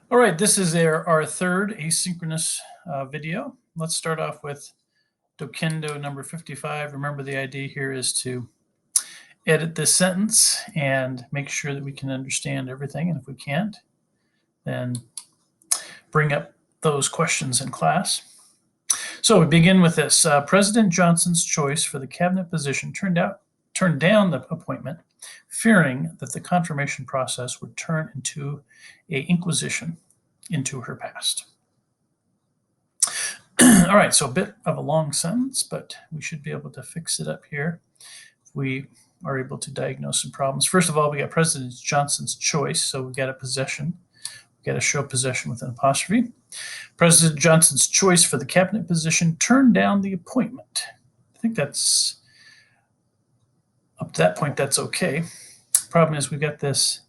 All right, this is our third asynchronous video. Let's start off with Dokendo number 55. Remember, the idea here is to edit this sentence and make sure that we can understand everything. And if we can't, then bring up those questions in class. So we begin with this. President Johnson's choice for the cabinet position turned down the appointment, fearing that the confirmation process would turn into an inquisition into her past. All right, so a bit of a long sentence, but we should be able to fix it up here if we are able to diagnose some problems. First of all, we got President Johnson's choice, so we've got a possession. We've got to show possession with an apostrophe. President Johnson's choice for the cabinet position turned down the appointment. I think that's, up to that point, that's okay. Problem is, we've got this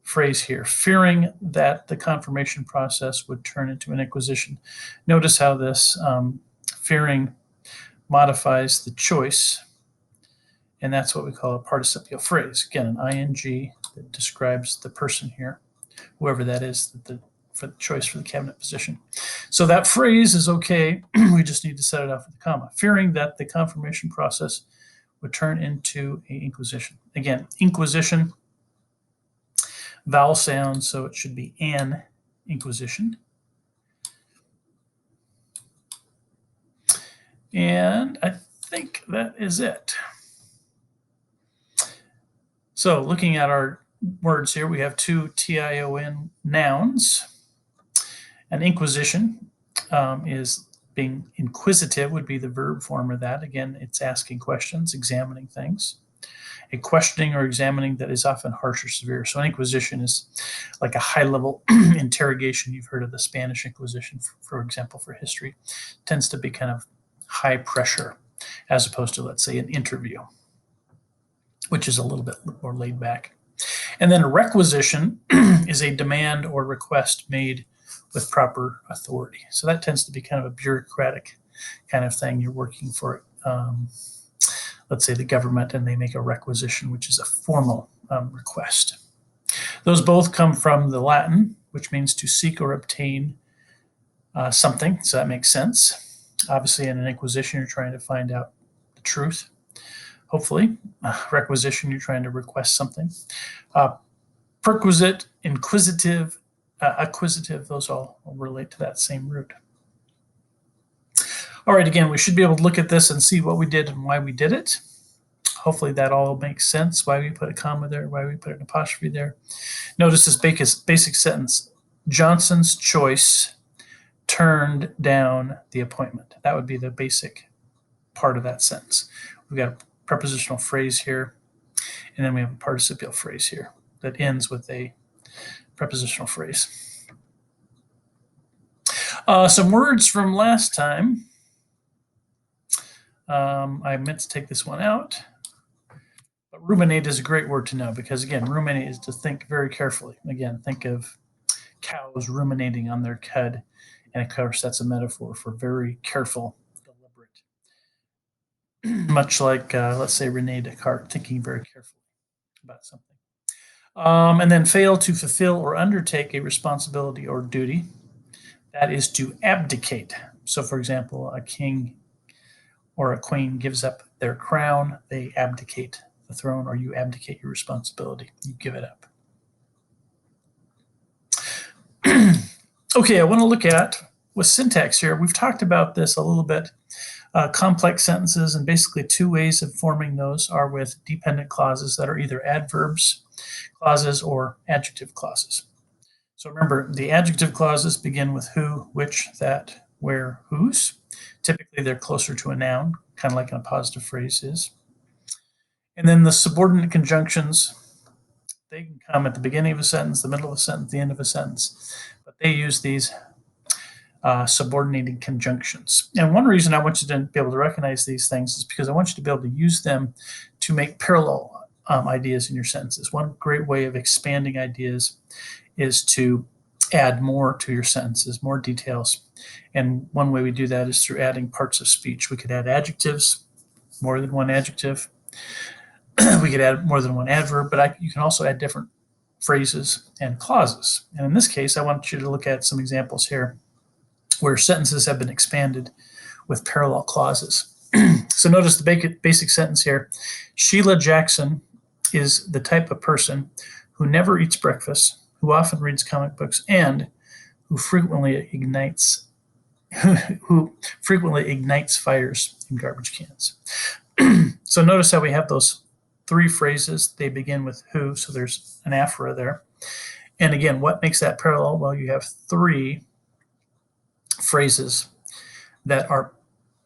phrase here, fearing that the confirmation process would turn into an inquisition. Notice how this fearing modifies the choice, and that's what we call a participial phrase. Again, an ing that describes the person here, whoever that is, for the choice for the cabinet position. So that phrase is okay. We just need to set it off with a comma. Fearing that the confirmation process would turn into an inquisition. Again, inquisition, vowel sound, so it should be an inquisition. And I think that is it. So looking at our words here, we have two tion nouns. An inquisition is being inquisitive, would be the verb form of that. Again, it's asking questions, examining things. A questioning or examining that is often harsh or severe. So an inquisition is like a high-level interrogation. You've heard of the Spanish Inquisition, for example, for history. It tends to be kind of high pressure, as opposed to, let's say, an interview, which is a little bit more laid back. And then a requisition is a demand or request made with proper authority. So that tends to be kind of a bureaucratic kind of thing. You're working for let's say the government, and they make a requisition, which is a formal request. Those both come from the Latin, which means to seek or obtain something. So that makes sense. Obviously, in an inquisition, you're trying to find out the truth. Hopefully, requisition, you're trying to request something. Perquisite, inquisitive, acquisitive, those all relate to that same root. All right, again, we should be able to look at this and see what we did and why we did it. Hopefully that all makes sense, why we put a comma there, why we put an apostrophe there. Notice this basic sentence, Johnson's choice turned down the appointment. That would be the basic part of that sentence. We've got a prepositional phrase here, and then we have a participial phrase here that ends with a prepositional phrase. Some words from last time. I meant to take this one out. But ruminate is a great word to know because, again, ruminate is to think very carefully. Again, think of cows ruminating on their cud. And, of course, that's a metaphor for very careful, deliberate. Much like, let's say, René Descartes, thinking very carefully about something. And then fail to fulfill or undertake a responsibility or duty. That is to abdicate. So, for example, a king or a queen gives up their crown, they abdicate the throne, or you abdicate your responsibility. You give it up. Okay, I want to look at, with syntax here, we've talked about this a little bit. Complex sentences, and basically two ways of forming those are with dependent clauses that are either adverbs clauses or adjective clauses. So remember, the adjective clauses begin with who, which, that, where, whose. Typically, they're closer to a noun, kind of like a positive phrase is. And then the subordinate conjunctions, they can come at the beginning of a sentence, the middle of a sentence, the end of a sentence. But they use these subordinating conjunctions. And one reason I want you to be able to recognize these things is because I want you to be able to use them to make parallel ideas in your sentences. One great way of expanding ideas is to add more to your sentences, more details. And one way we do that is through adding parts of speech. We could add adjectives, more than one adjective. We could add more than one adverb, but you can also add different phrases and clauses. And in this case, I want you to look at some examples here where sentences have been expanded with parallel clauses. So notice the basic sentence here. Sheila Jackson is the type of person who never eats breakfast, who often reads comic books, and who frequently ignites fires in garbage cans. So notice how we have those three phrases. They begin with who, so there's an aphora there. And again, what makes that parallel? Well, you have three phrases that are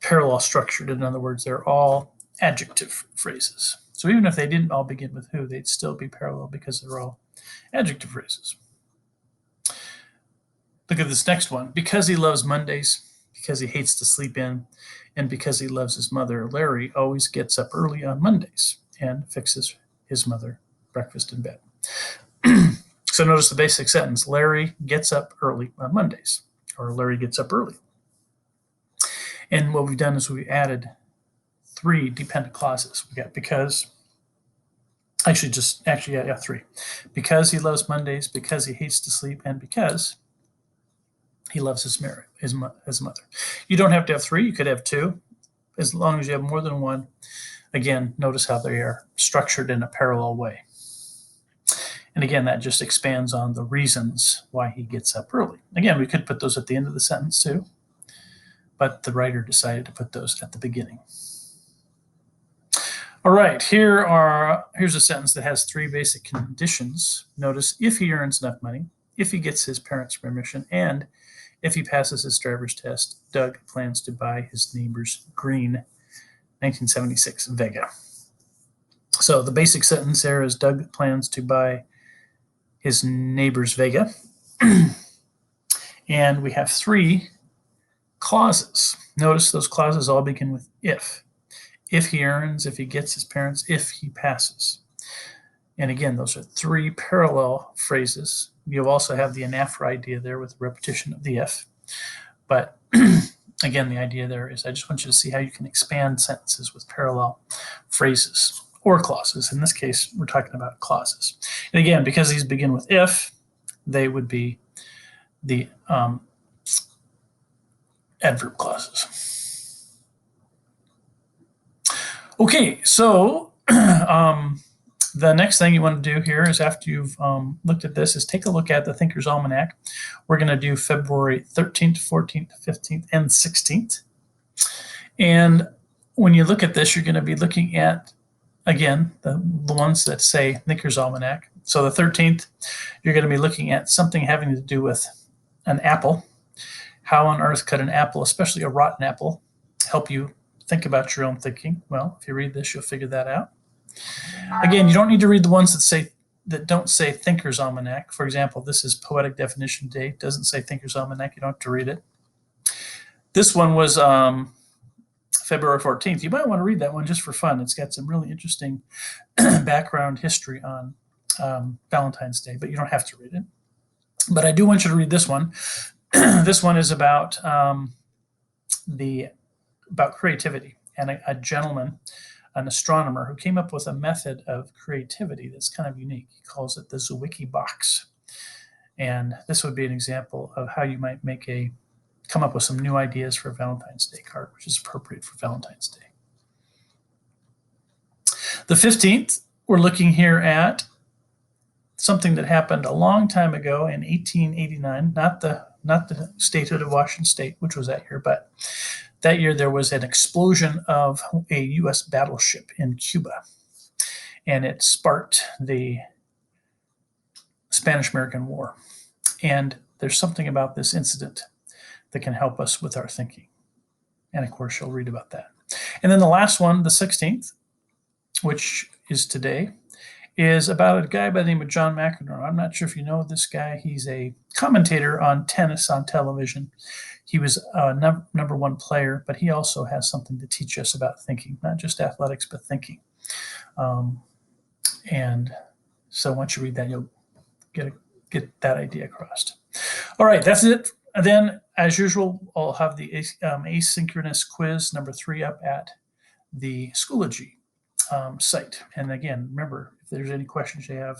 parallel structured. In other words, they're all adjective phrases. So even if they didn't all begin with who, they'd still be parallel because they're all adjective phrases. Look at this next one. Because he loves Mondays, because he hates to sleep in, and because he loves his mother, Larry always gets up early on Mondays and fixes his mother breakfast in bed. So notice the basic sentence. Larry gets up early on Mondays, or Larry gets up early. And what we've done is we added three dependent clauses. We got because, three. Because he loves Mondays, because he hates to sleep, and because he loves his mother. You don't have to have three. You could have two, as long as you have more than one. Again, notice how they are structured in a parallel way. And again, that just expands on the reasons why he gets up early. Again, we could put those at the end of the sentence too, but the writer decided to put those at the beginning. All right, here's a sentence that has three basic conditions. Notice if he earns enough money, if he gets his parents' permission, and if he passes his driver's test, Doug plans to buy his neighbor's green 1976 Vega. So the basic sentence there is Doug plans to buy his neighbor's Vega. And we have three clauses. Notice those clauses all begin with if. If he earns, if he gets his parents, if he passes. And again, those are three parallel phrases. You also have the anaphora idea there with the repetition of the if. But again, the idea there is I just want you to see how you can expand sentences with parallel phrases or clauses. In this case, we're talking about clauses. And again, because these begin with if, they would be the adverb clauses. Okay, so the next thing you want to do here is after you've looked at this is take a look at the Thinker's Almanac. We're going to do February 13th, 14th, 15th, and 16th. And when you look at this, you're going to be looking at, again, the ones that say Thinker's Almanac. So the 13th, you're going to be looking at something having to do with an apple. How on earth could an apple, especially a rotten apple, help you think about your own thinking? Well, if you read this, you'll figure that out. Again, you don't need to read the ones that don't say Thinker's Almanac. For example, this is Poetic Definition Day. It doesn't say Thinker's Almanac. You don't have to read it. This one was February 14th. You might want to read that one just for fun. It's got some really interesting background history on Valentine's Day, but you don't have to read it. But I do want you to read this one. This one is about creativity and a gentleman, an astronomer, who came up with a method of creativity that's kind of unique. He calls it the Zwicky box. And this would be an example of how you might come up with some new ideas for a Valentine's Day card, which is appropriate for Valentine's Day. The 15th, we're looking here at something that happened a long time ago in 1889, not the statehood of Washington State, which was that year, but that year there was an explosion of a U.S. battleship in Cuba, and it sparked the Spanish-American War. And there's something about this incident that can help us with our thinking. And of course, you'll read about that. And then the last one, the 16th, which is today, is about a guy by the name of John McEnroe. I'm not sure if you know this guy. He's a commentator on tennis on television. He was a number one player, but he also has something to teach us about thinking, not just athletics, but thinking. And so once you read that, you'll get that idea across. All right, that's it. And then, as usual, I'll have the asynchronous quiz number 3 up at the Schoology site. And again, remember, if there's any questions you have,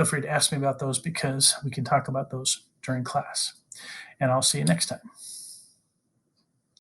feel free to ask me about those because we can talk about those during class. And I'll see you next time.